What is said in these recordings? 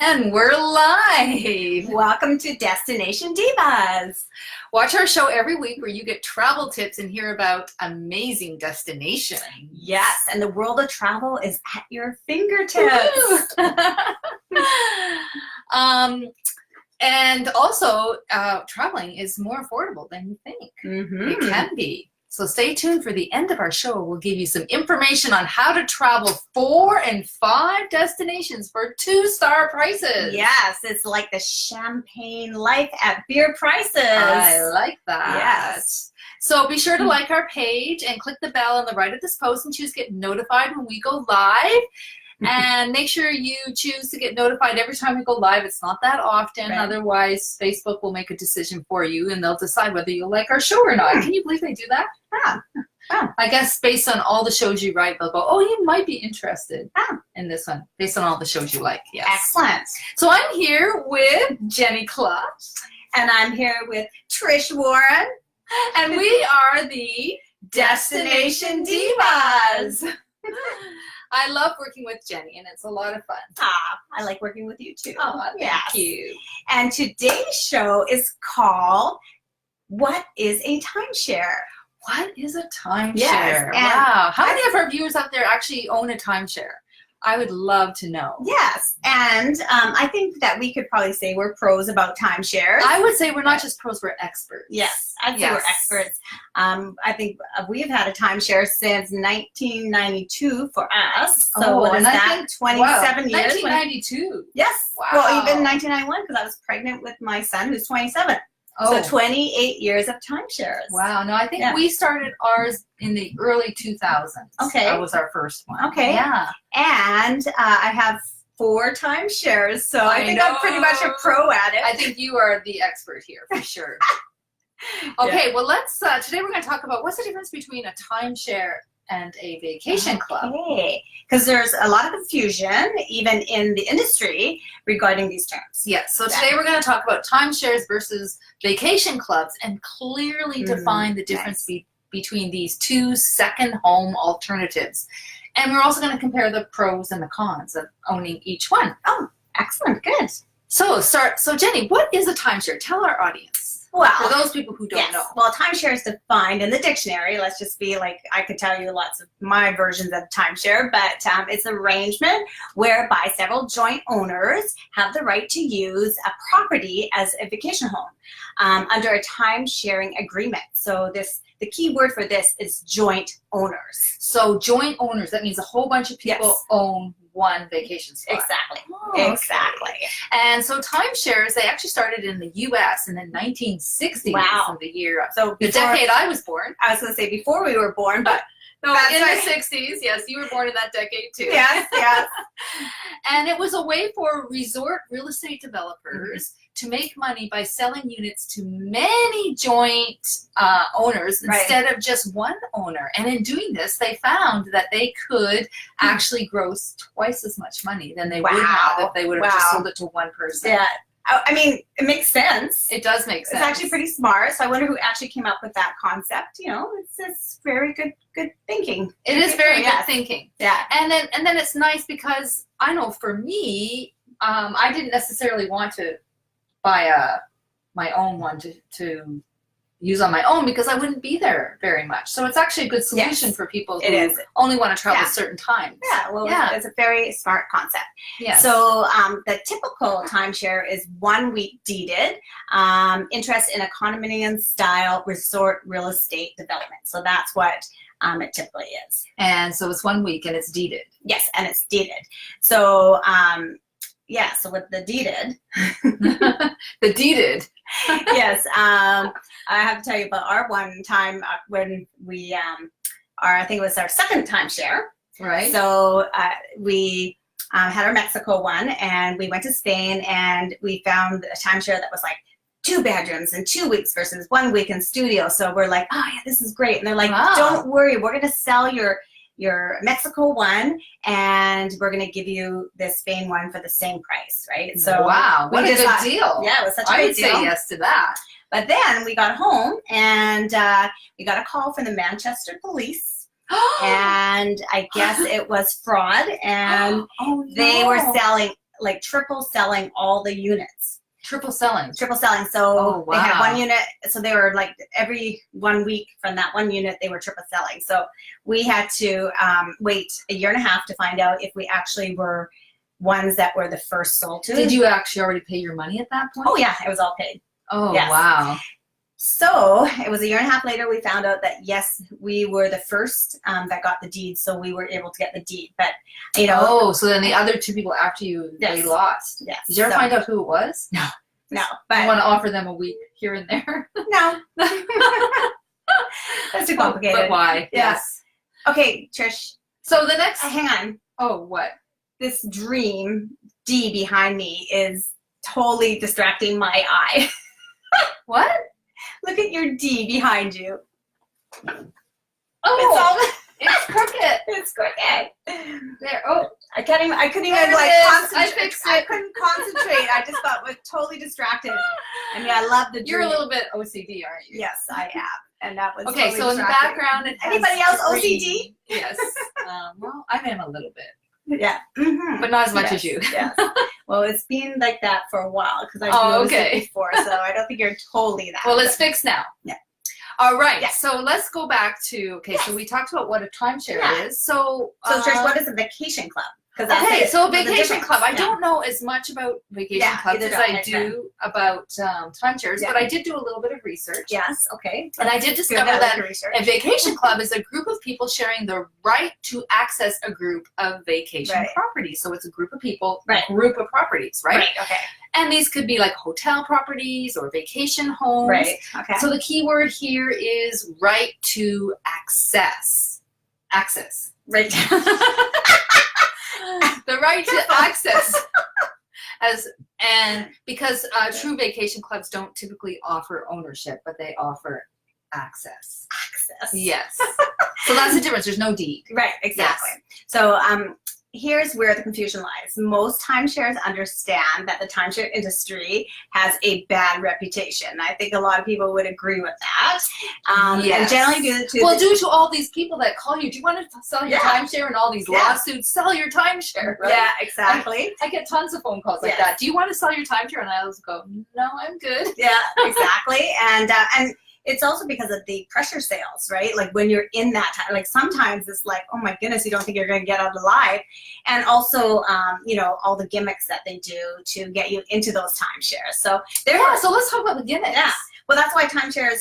And we're live. Welcome to Destination Divas. Watch our show every week where you get travel tips and hear about amazing destinations. Yes, and the world of travel is at your fingertips. And also, traveling is more affordable than you think. It can be. So stay tuned for the end of our show. We'll give you some information on how to travel 4 and 5 destinations for 2-star prices. Yes, it's like the champagne life at beer prices. I like that. Yes. So be sure to like our page and click the bell on the right of this post and choose get notified when we go live. And make sure you choose to get notified every time we go live. It's not that often. Right. Otherwise, Facebook will make a decision for you, and they'll decide whether you'll like our show or not. Can you believe they do that? I guess based on all the shows you write, they'll go, oh, you might be interested in this one, based on all the shows you like. Yes. Excellent. So I'm here with Jenny Clutch. And I'm here with Trish Warren. And we are the Destination Divas. I love working with Jenny, and it's a lot of fun. I like working with you too. Oh, thank you. And today's show is called What is a Timeshare? What is a timeshare? Yes, wow. How many of our viewers out there actually own a timeshare? I would love to know. Yes, and I think that we could probably say we're pros about timeshares. I would say we're not just pros, we're experts. Yes, I'd say we're experts. I think we've had a timeshare since 1992 for us. So what is that? 27 years? 1992. Yes. Wow. Well, even 1991 because I was pregnant with my son who's 27. Oh. So 28 years of timeshares. Wow. No, I think we started ours in the early 2000s. Okay. That was our first one. Okay. Yeah. And I have 4 timeshares, so I think I'm pretty much a pro at it. I think you are the expert here for sure. Okay, well, let's today we're going to talk about what's the difference between a timeshare and a vacation club. Okay, because there's a lot of confusion even in the industry regarding these terms. Yes, so today we're going to talk about timeshares versus vacation clubs and clearly define the difference between these 2 second home alternatives. And we're also going to compare the pros and the cons of owning each one. Oh, excellent, good. So Jenny, what is a timeshare? Tell our audience. Well, for those people who don't know. Well, timeshare is defined in the dictionary. Let's just be like, I could tell you lots of my versions of timeshare, but it's an arrangement whereby several joint owners have the right to use a property as a vacation home under a time-sharing agreement. So the key word for this is joint owners. So joint owners, that means a whole bunch of people own one vacation spot. Exactly. Oh, exactly. And so timeshares, they actually started in the U.S. in the 1960s. Wow. The year, so the decade I was born. I was going to say before we were born, but no, in the 60s. Yes, you were born in that decade too. Yes, yes. And it was a way for resort real estate developers to make money by selling units to many joint owners instead of just one owner. And in doing this, they found that they could actually gross twice as much money than they would have if they would have just sold it to one person. Yeah. I mean, it makes sense. It does make sense. It's actually pretty smart. So I wonder who actually came up with that concept. You know, it's very good thinking. It is very good thinking. Yeah. And then it's nice because I know for me, I didn't necessarily want to buy my own one to use on my own because I wouldn't be there very much. So it's actually a good solution for people who only want to travel certain times. Yeah, well, it's a very smart concept. Yeah. So the typical timeshare is 1 week deeded, interest in a condominium-style resort real estate development. So that's what it typically is. And so it's 1 week and it's deeded. Yes, and it's deeded. So so with the deeded. The deeded. Yes, I have to tell you about our one time when we, I think it was our second timeshare. Right. So we had our Mexico one, and we went to Spain, and we found a timeshare that was like 2 bedrooms and 2 weeks versus 1 week in studio. So we're like, oh yeah, this is great. And they're like, don't worry, we're going to sell your Mexico one, and we're going to give you the Spain one for the same price, right? So wow, what a good deal. Yeah, it was such a great deal. I would say yes to that. But then we got home, and we got a call from the Manchester police, and I guess it was fraud, and they were selling like triple selling all the units. Triple selling. Triple selling. So Oh, wow. they had one unit. So they were like every 1 week from that one unit, they were triple selling. So we had to wait a year and a half to find out if we actually were ones that were the first sold to. Did you actually already pay your money at that point? Oh yeah, it was all paid. Oh, yes. wow. So it was a year and a half later, we found out that yes, we were the first that got the deed. So we were able to get the deed. But, you know. Oh, so then the other two people after you, yes. they lost. Yes. Did you ever find out who it was? No. No. But you want to offer them a week here and there? No. That's too complicated. But why? Yeah. Yes. Okay, Trish. So the next. Hang on. Oh, what? This dream D behind me is totally distracting my eye. What? Look at your D behind you. Oh, it's crooked. It's crooked. There. Oh, I couldn't even there like it is. concentrate. I fixed I it. couldn't concentrate. I just got was totally distracted. I mean, I love the dream. You're a little bit OCD, aren't you? Yes, I am. And that was Okay, totally so in the distracting. background, it has Anybody else green. OCD? Yes. Well, I am a little bit, Yeah. Mm-hmm. but not as much Yes, as you. Yes. Well, it's been like that for a while because I've Oh, noticed okay. it before, so I don't think you're totally that. Well, it's fixed now. Yeah. All right. Yeah. So let's go back to so we talked about what a timeshare Yeah. is. So Trish, what is a vacation club? Okay, so a There's a vacation difference. club. I Yeah. don't know as much about vacation Yeah, clubs either as don't I I, do about timeshares, Yeah. but I did do a little bit of research. Yes. Okay. And I did discover that a vacation club is a group of people sharing the right to access a group of vacation Right. properties. So it's a group of people, Right. a group of properties, right? Right. Okay. And these could be like hotel properties or vacation homes. Right. Okay. So the key word here is right to access. Access. Right. The right to access. Because true vacation clubs don't typically offer ownership, but they offer access. Access. Yes. So that's the difference. There's no deed. Right. Exactly. Yes. So here's where the confusion lies. Most timeshares understand that the timeshare industry has a bad reputation. I think a lot of people would agree with that. Yes. And generally due to all these people that call you, do you want to sell your Yeah. timeshare and all these Yeah. lawsuits? Sell your timeshare, right? Yeah, exactly. I get tons of phone calls like Yes. that. Do you want to sell your timeshare? And I always go, no, I'm good. Yeah, exactly. And it's also because of the pressure sales, right? Like when you're in that time, like sometimes it's like, oh my goodness, you don't think you're going to get out alive. And also, all the gimmicks that they do to get you into those timeshares. So So let's talk about the gimmicks. Yeah. Well, that's why timeshares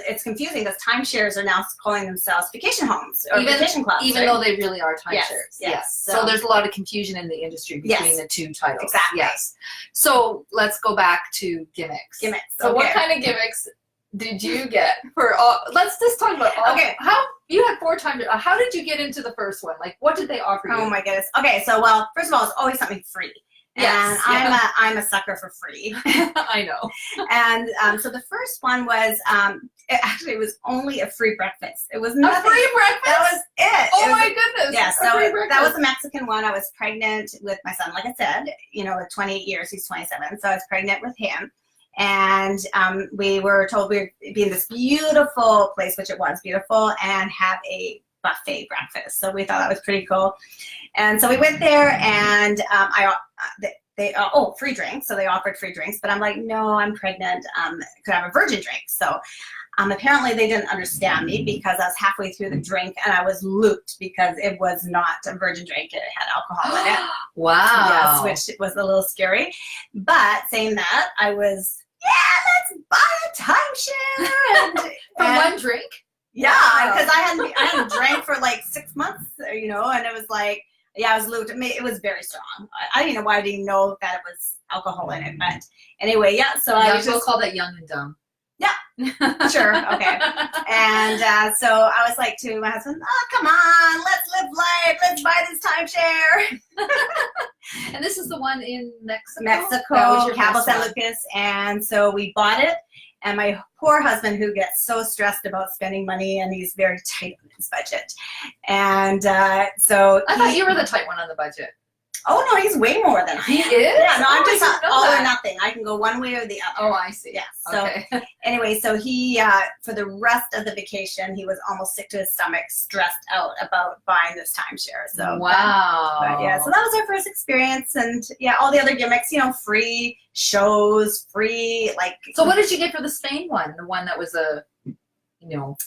it's confusing because timeshares are now calling themselves vacation homes or vacation clubs. Even right? though they really are timeshares. Yes. So there's a lot of confusion in the industry between Yes. the two titles. Exactly. Yes. So let's go back to gimmicks. Gimmicks. So what okay. kind of gimmicks did you get for all? Let's just talk about all. Okay. How you had 4 times. How did you get into the first one? Like, what did they offer you? Oh my goodness. Okay, so well, first of all, it's always something free. Yes, And yeah. I'm a sucker for free. I know. And so the first one was it was only a free breakfast. It was A nothing. free breakfast. That was it. Oh It was my goodness. Yeah, A so free that breakfast. was a Mexican one. I was pregnant with my son, like I said, with 28 years, he's 27. So I was pregnant with him. And we were told we would be in this beautiful place, which it was beautiful, and have a buffet breakfast. So we thought that was pretty cool. And so we went there and free drinks. So they offered free drinks, but I'm like, no, I'm pregnant. Could I have a virgin drink? So apparently they didn't understand me because I was halfway through the drink and I was looped because it was not a virgin drink. It had alcohol in it. Wow. Yes, which was a little scary. But saying that, I was, let's buy a timeshare. For one drink? Yeah, Wow. because I hadn't drank for like 6 months, and it was like, I was looped. It was very strong. I didn't know why I didn't know that it was alcohol in it, but anyway, so I was We'll just call that young and dumb. Yeah. Sure, okay. And so I was like to my husband, come on, let's live life. Let's buy this timeshare. And this is the one in Mexico? Mexico, Cabo San Lucas. And so we bought it. And my poor husband, who gets so stressed about spending money, and he's very tight on his budget. And so I thought you were the tight one on the budget. Oh no, he's way more than I am. He is? Yeah, no, I'm Oh, I just didn't know all that. or nothing. I can go one way or the other. Oh, I see. Yeah. So Okay. anyway, so he for the rest of the vacation, he was almost sick to his stomach, stressed out about buying this timeshare. So wow. but yeah, so that was our first experience, and yeah, all the other gimmicks, you know, free shows, free like. So what did you get for the Spain one? The one that was a, you know,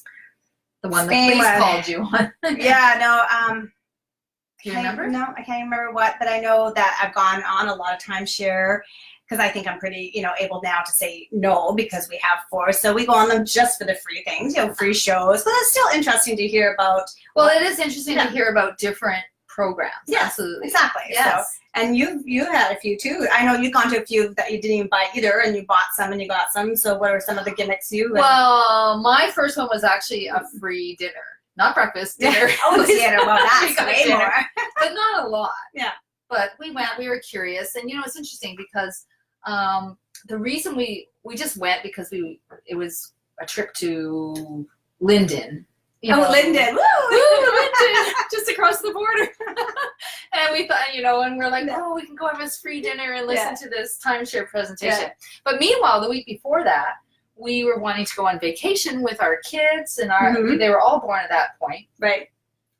the one the Spain police one. called you on. Yeah, no, Do you remember? No, I can't remember what, but I know that I've gone on a lot of timeshare because I think I'm pretty, you know, able now to say no because we have 4. So we go on them just for the free things, you know, free shows. But it's still interesting to hear about. Well, it is interesting Yeah. to hear about different programs. Yes, Absolutely. exactly. Yes. So, and you had a few too. I know you've gone to a few that you didn't even buy either, and you bought some and you got some. So what are some of the gimmicks you? Well, my first one was actually a free dinner. Not breakfast, dinner. Oh, dinner. Well, We that's got way dinner. more. But not a lot. Yeah. But we went, we were curious. And, you know, it's interesting because the reason we just went because it was a trip to Linden. You know. Linden. Woo! Woo, Linden, just across the border. And we thought, you know, and we're like, oh, we can go have this free dinner and listen to this timeshare presentation. Yeah. But meanwhile, the week before that, we were wanting to go on vacation with our kids, and they were all born at that point. Right.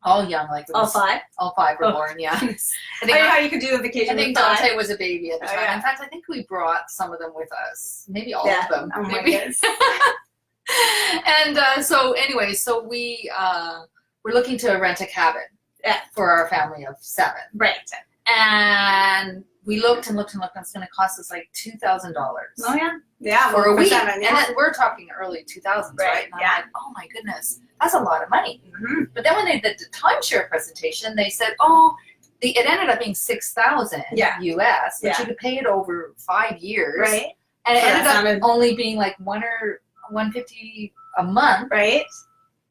All young, like it All was, 5. All 5 were born. Yeah. I I think, know how you could do a vacation. I think with 5. Dante was a baby at the Oh, time. yeah. In fact, I think we brought some of them with us. Maybe all Yeah. of them. Oh my maybe. goodness. And so anyway, so we were looking to rent a cabin for our family of 7. Right. And we looked and looked and looked, and it's going to cost us like $2,000. Oh yeah. Yeah. For a week. 7, yeah. And we're talking early 2000s, right? And I'm like, oh my goodness, that's a lot of money. Mm-hmm. But then when they did the timeshare presentation, they said, oh, it ended up being $6,000 US, but you could pay it over 5 years. Right. And it So ended that up only being like $150 a month. Right.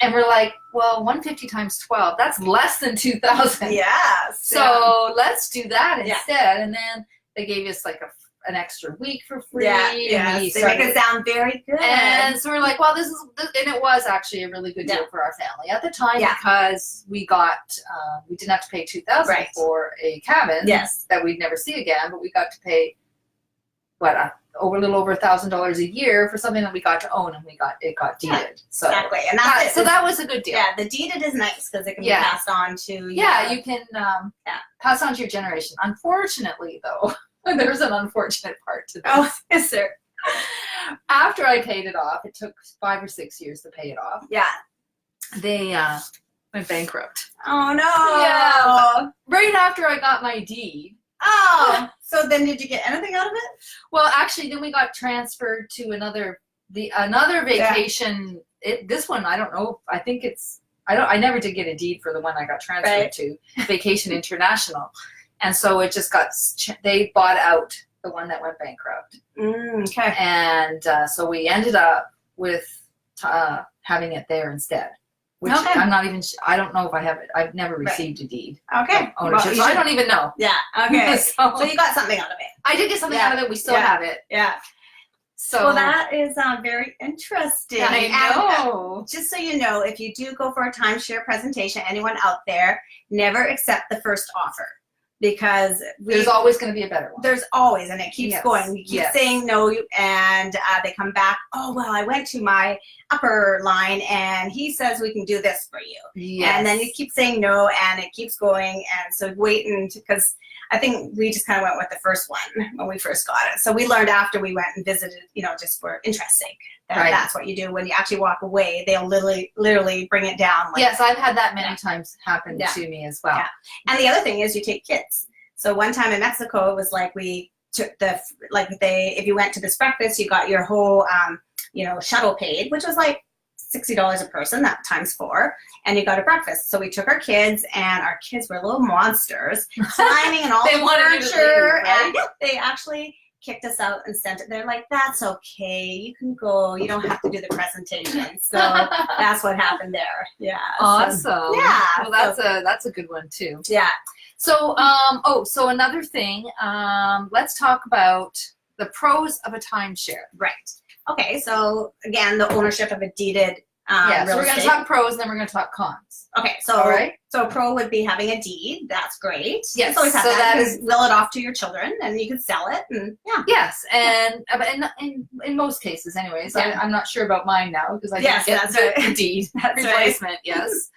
And we're like, well, 150 times 12, that's less than 2,000. Yes. So let's do that Yeah. instead. And then they gave us like an extra week for free. Yeah. And Yes. They make it sound very good. and so we're like, well, and it was actually a really good deal for our family at the time because we got, we didn't have to pay $2,000 for a cabin that we'd never see again, but we got to pay, a little over $1,000 a year for something that we got to own, and it got deeded. Yeah, so exactly, and that's so that was a good deal. Yeah, the deeded is nice because it can be passed on to. Yeah, you can pass on to your generation. Unfortunately, though, there's an unfortunate part to this. Oh, yes, sir. After I paid it off, it took 5 or 6 years to pay it off. Yeah. They went bankrupt. Oh no. Yeah. Right after I got my deed. Oh, so then did you get anything out of it? Well, actually, then we got transferred to another vacation. This one, I don't know. I think I never did get a deed for the one I got transferred to, Vacation International, and so it just got. They bought out the one that went bankrupt. Okay. And so we ended up with having it there instead. Which I'm not even. I don't know if I have it. I've never received a deed. Okay. Ownership, so I don't even know. Yeah. Okay. So you got something out of it. I did get something out of it. We still have it. Yeah. So well, that is very interesting. I know. Just so you know, if you do go for a timeshare presentation, anyone out there, never accept the first offer. Because there's always going to be a better one. There's always, and it keeps going. We keep saying no, and they come back. Oh well, I went to my upper line, and he says we can do this for you. Yes. And then you keep saying no, and it keeps going. And so waiting, because I think we just kind of went with the first one when we first got it. So we learned after we went and visited, just for interest's sake. That's what you do when you actually walk away. They'll literally bring it down. Yes, I've had that many times happen to me as well. Yeah. And the other thing is you take kids. So one time in Mexico, it was like we took if you went to this breakfast, you got your whole, shuttle paid, which was like $60 a person, that times 4, and you got a breakfast. So we took our kids, and our kids were little monsters, climbing and all the furniture, and they actually kicked us out and sent it. They're like, that's okay, you can go, you don't have to do the presentation. So that's what happened there. Yeah. Awesome. So, yeah. Well, that's a good one too. Yeah. So so another thing, let's talk about the pros of a timeshare. Right. Okay, so again, the ownership of a deeded Yeah, so real we're going to estate. talk pros and then we're going to talk cons. Okay, so All right. so a pro would be having a deed. That's great. Yes, It's always have so that. that You is- can will it off to your children, and you can sell it. And yeah. Yes, and in most cases, anyways. Yeah. I'm not sure about mine now because I Yes, didn't that's get right. the deed That's right. replacement. Yes.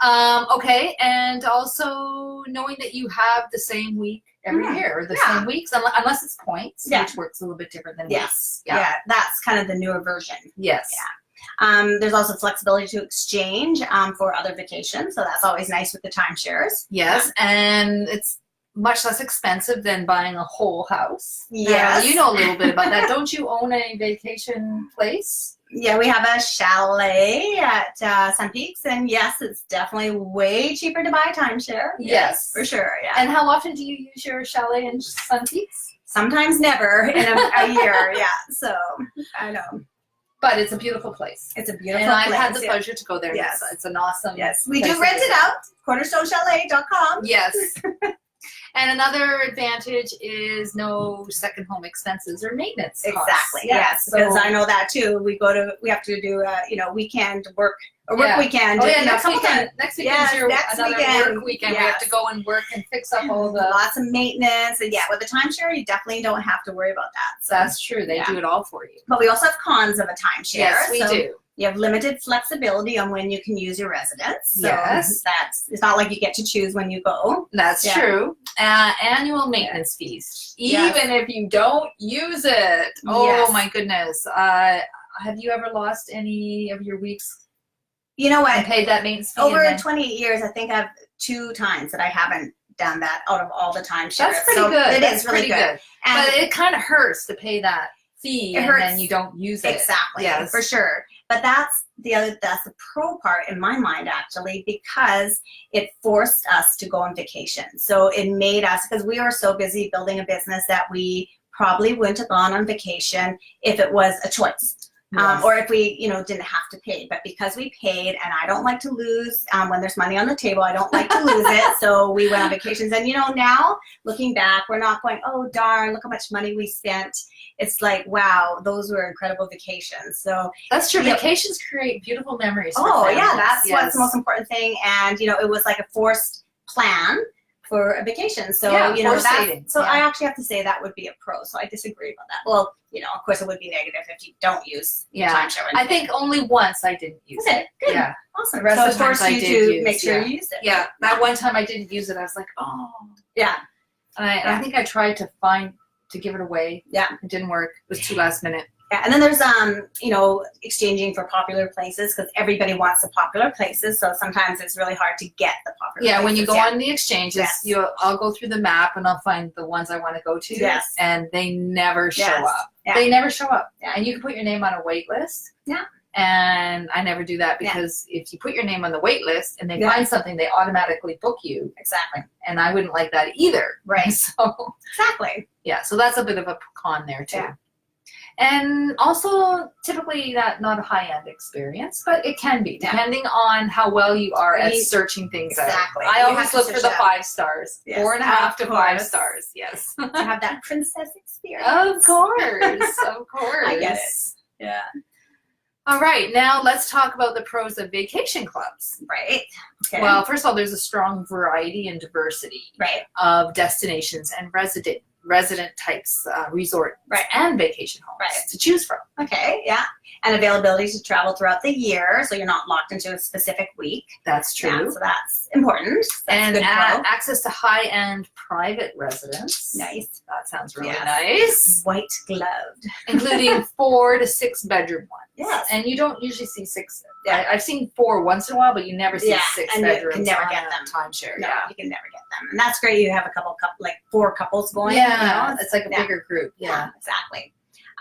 Okay, and also knowing that you have the same week every year, or the same weeks, unless it's points, which works a little bit different than weeks. Yeah, that's kind of the newer version. Yes. Yeah. There's also flexibility to exchange for other vacations, so that's always nice with the timeshares. Yes, and it's much less expensive than buying a whole house. Yes. You know a little bit about that. Don't you own a vacation place? Yeah, we have a chalet at Sun Peaks, and yes, it's definitely way cheaper to buy timeshare. Yes. For sure. Yeah. And how often do you use your chalet in Sun Peaks? Sometimes never in a year. Yeah. So I know. But it's a beautiful place. It's a beautiful And I've place. had the pleasure to go there. Yes. It's an awesome. Yes, we place do rent it out. CornerstoneChalet.com. Yes. And another advantage is no second home expenses or maintenance costs. Exactly. Yeah, Yes, so- because I know that too. We have to do a weekend work weekend. Oh yeah, a next couple weekend. times. Next weekend Yes, is your next another weekend. work weekend. We have to Yes. go and work and fix up all the. Lots of maintenance, and yeah, with the timeshare, you definitely don't have to worry about that. So. That's true. They Yeah. do it all for you. But we also have cons of a timeshare. Yes, we So do. You have limited flexibility on when you can use your residence. So Yes. it's not like you get to choose when you go. That's Yeah. true. Annual maintenance fees, Yes. even if you don't use it. Oh Yes. my goodness. Have you ever lost any of your weeks You know and what? paid that maintenance fee? Over and then- 28 years, I think I've 2 times that I haven't done that out of all the timeshares. That's pretty So good. It That's is really pretty good. And But it kind of hurts to pay that fee It and hurts. then you don't use it. Exactly, Yes. for sure. But that's the pro part in my mind, actually, because it forced us to go on vacation. So it made us, because we were so busy building a business that we probably wouldn't have gone on vacation if it was a choice. Yes. Or if we, didn't have to pay. But because we paid, and I don't like to lose, when there's money on the table, I don't like to lose it. So we went on vacations. And, now, looking back, we're not going, oh, darn, look how much money we spent. It's like, wow, those were incredible vacations. So That's true. Yeah. Vacations create beautiful memories. For Oh, yeah, families. that's Yes. what's the most important thing. And, it was like a forced plan for a vacation. So, Yeah, forced that, savings, so yeah. I actually have to say that would be a pro. So I disagree about that. Well, of course it would be negative if you don't use Yeah. timeshare. I think only once I didn't use Okay, it. good. Yeah. Awesome. The rest so of it the times forced I you did to use, make sure yeah. you used it. Yeah. That one time I didn't use it, I was like, oh. Yeah. I think I tried to give it away. Yeah. It didn't work. It was too last minute. Yeah, and then there's exchanging for popular places, because everybody wants the popular places. So sometimes it's really hard to get the popular. Yeah, when you places. go Yeah. on the exchanges, Yes. I'll go through the map and I'll find the ones I want to go to. Yes. And they never show Yes. up. Yeah. They never show up. Yeah. And you can put your name on a wait list. Yeah. And I never do that Yeah. because if you put your name on the wait list and they Yeah. find something, they automatically book you. Exactly. And I wouldn't like that either. Right. So Exactly. yeah, so that's a bit of a con there too. Yeah. And also typically not a high-end experience, but it can be, Yeah. depending on how well you are at You- searching things Exactly. out. I You always have to look for search the it out. 5 stars. Yes, 4.5 to of 5 course. stars, yes. To have that princess experience. Of course, of course. I get it. Yeah. All right, now let's talk about the pros of vacation clubs. Right. Okay. Well, first of all, there's a strong variety and diversity right. of destinations and resident types, resort Right. and vacation homes Right. to choose from. Okay. Yeah. And availability to travel throughout the year, so you're not locked into a specific week. That's true. Yeah, so that's important. That's And a good pro. access to high-end private residence. Nice. That sounds really Yes. nice. White gloved. Including 4 to 6 bedroom ones. Yes. And you don't usually see 6. Yeah. I've seen 4 once in a while, but you never see Yeah, 6 and you bedrooms can never on get a them. timeshare. No, Yeah. you can never get them. And that's great. You have a couple like 4 couples going. Yeah, it's like a yeah. bigger group. Yeah. Exactly.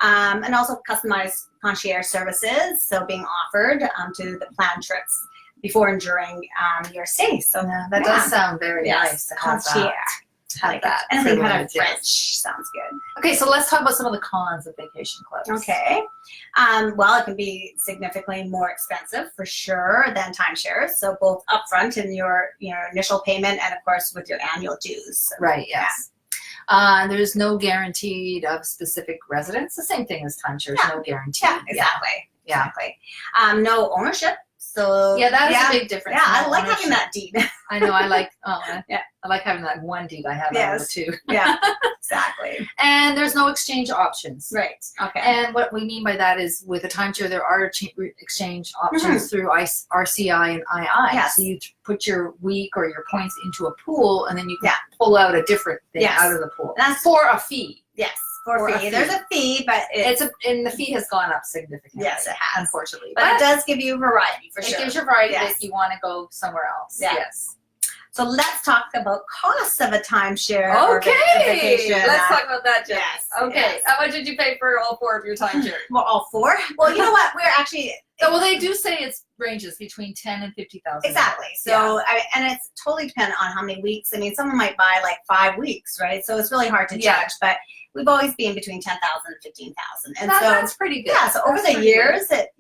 And also customized concierge services, so being offered to the planned trips before and during your stay. So Yeah, that does sound very yes, nice to have concierge. that. Have Like that. anything kind of privilege, yes. French sounds good. Okay, so let's talk about some of the cons of vacation clubs. Okay. Well, it can be significantly more expensive for sure than timeshares. So both upfront in your initial payment and of course with your annual dues. Right, yes. There's no guaranteed of specific residence. The same thing as timeshares, Yeah. no guarantee. Yeah, exactly. Yeah. Exactly. No ownership. So Yeah, that is a big difference. Yeah, I No like ownership. having that deed. I know. I like. Yeah. I like having that one deed I have out of the two. Yeah, exactly. And there's no exchange options. Right. Okay. And what we mean by that is with a timeshare, there are exchange options through RCI and II. Yes. So you put your week or your points into a pool, and then you can pull out a different thing out of the pool. That's for a fee. Yes. For a fee. There's a fee, but and the fee has gone up significantly. Yes, it has. Unfortunately. But it does give you variety for sure. It gives you variety if you want to go somewhere else. Yeah. Yes. So let's talk about costs of a timeshare. Okay. Or vacation. Let's talk about that, Jen. Yes. Okay. Yes. How much did you pay for all 4 of your timeshares? Well, all 4? Well, you know what? We're actually... Well, they do say it ranges between $10,000 and $50,000. Exactly. So, and it's totally dependent on how many weeks. I mean, someone might buy like 5 weeks, right? So it's really hard to judge, but we've always been between 10,000 and 15,000. And that's pretty good. Yeah. So over the years, it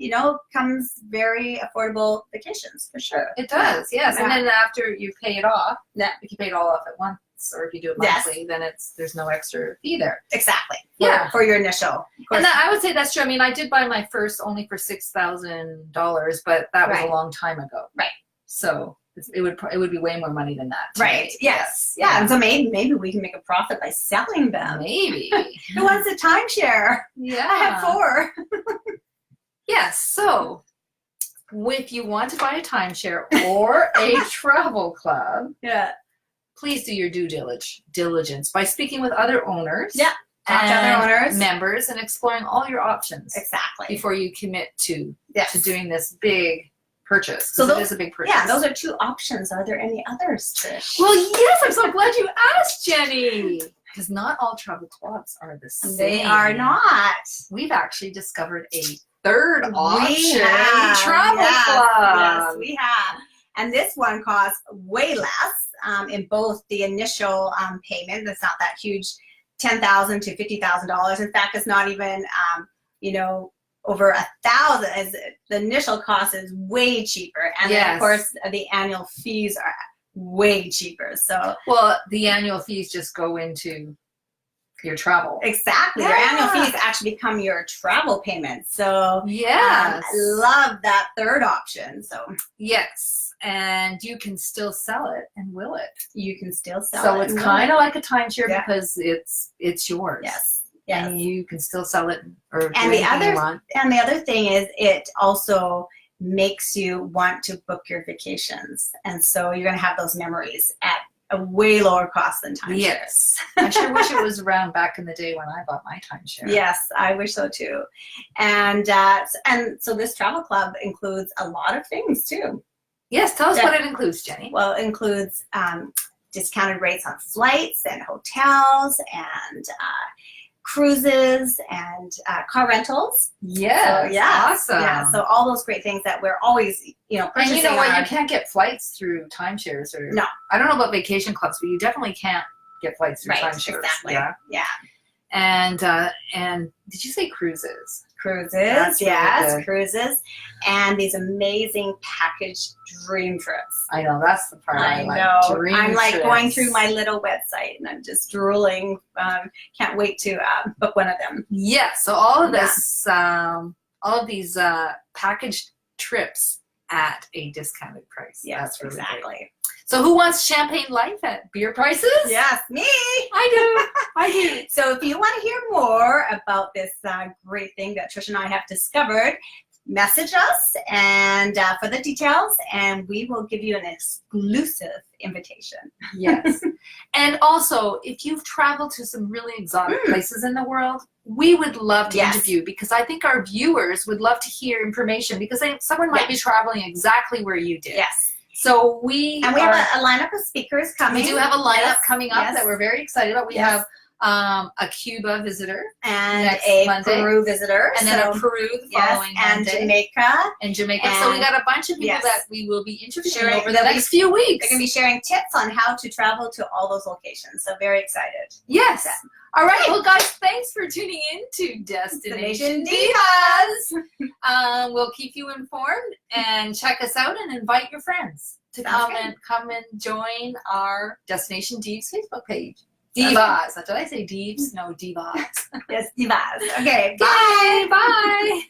comes very affordable vacations for sure. It does. Yes. Yeah. And then after you pay it off, if you pay it all off at once, or if you do it monthly, then there's no extra fee there. Exactly. For your initial. And I would say that's true. I mean, I did buy my first only for $6,000, but that was a long time ago. Right. So it would be way more money than that. Right. Yes. Yeah. And so maybe we can make a profit by selling them. Maybe. Who wants a timeshare? Yeah. I have 4. Yes. So if you want to buy a timeshare or a travel club, please do your due diligence by speaking with other owners. Yeah. Talk to other owners, members, and exploring all your options. Exactly. Before you commit to doing this big purchase. So it is a big purchase. Yeah, those are 2 options. Are there any others, Trish? Well, yes. I'm so glad you asked, Jenny. Because not all travel clubs are the same. They are not. We've actually discovered a third option. Travel club. Yes, we have. And this one costs way less in both the initial payment. That's not that huge, $10,000 to $50,000. In fact, it's not even, over $1,000. As the initial cost is way cheaper, and then of course the annual fees are way cheaper. So the annual fees just go into your travel. Exactly. Your annual fees actually become your travel payment. So love that third option. So yes, and you can still sell it and will it. You can still sell it. So it's kind of like a timeshare because it's yours. Yes. And you can still sell it or do and anything you want. And the other thing is it also makes you want to book your vacations. And so you're going to have those memories at a way lower cost than timeshare. Yes. I sure wish it was around back in the day when I bought my timeshare. Yes, I wish so too. And so this travel club includes a lot of things too. Yes, tell us what it includes, Jenny. Well, it includes discounted rates on flights and hotels and cruises and car rentals. Yeah, so, awesome. Yeah, so all those great things that we're always, purchasing. And you know what? You can't get flights through timeshares or no. I don't know about vacation clubs, but you definitely can't get flights through timeshares. Exactly. Yeah. And did you say cruises? Cruises, That's really cruises, and these amazing package dream trips. I know, that's the part I like. Know. Dream I'm like trips. going through my little website and I'm just drooling. Can't wait to book one of them. Yeah, so all of this, all of these package trips at a discounted price. Yes, that's really exactly. Great. So who wants champagne life at beer prices? Yes, me. I do. So if you want to hear more about this great thing that Trish and I have discovered, message us and for the details, and we will give you an exclusive invitation. Yes. And also, if you've traveled to some really exotic places in the world, we would love to interview, because I think our viewers would love to hear information, because someone might be traveling exactly where you did. Yes. So we have a lineup of speakers coming. We do have a lineup coming up that we're very excited about. We have a Cuba visitor and next a Monday. Peru visitor, and then a Peru the following and Monday. Jamaica. So we got a bunch of people that we will be interviewing over the they'll next few weeks. They're going to be sharing tips on how to travel to all those locations. So very excited. Yes. All right. Well, guys, thanks for tuning in to Destination Divas. We'll keep you informed, and check us out and invite your friends to come and join our Destination Divas Facebook page. Divas. Did I say Divas? No, Divas. Yes, Divas. Okay. Bye. Bye.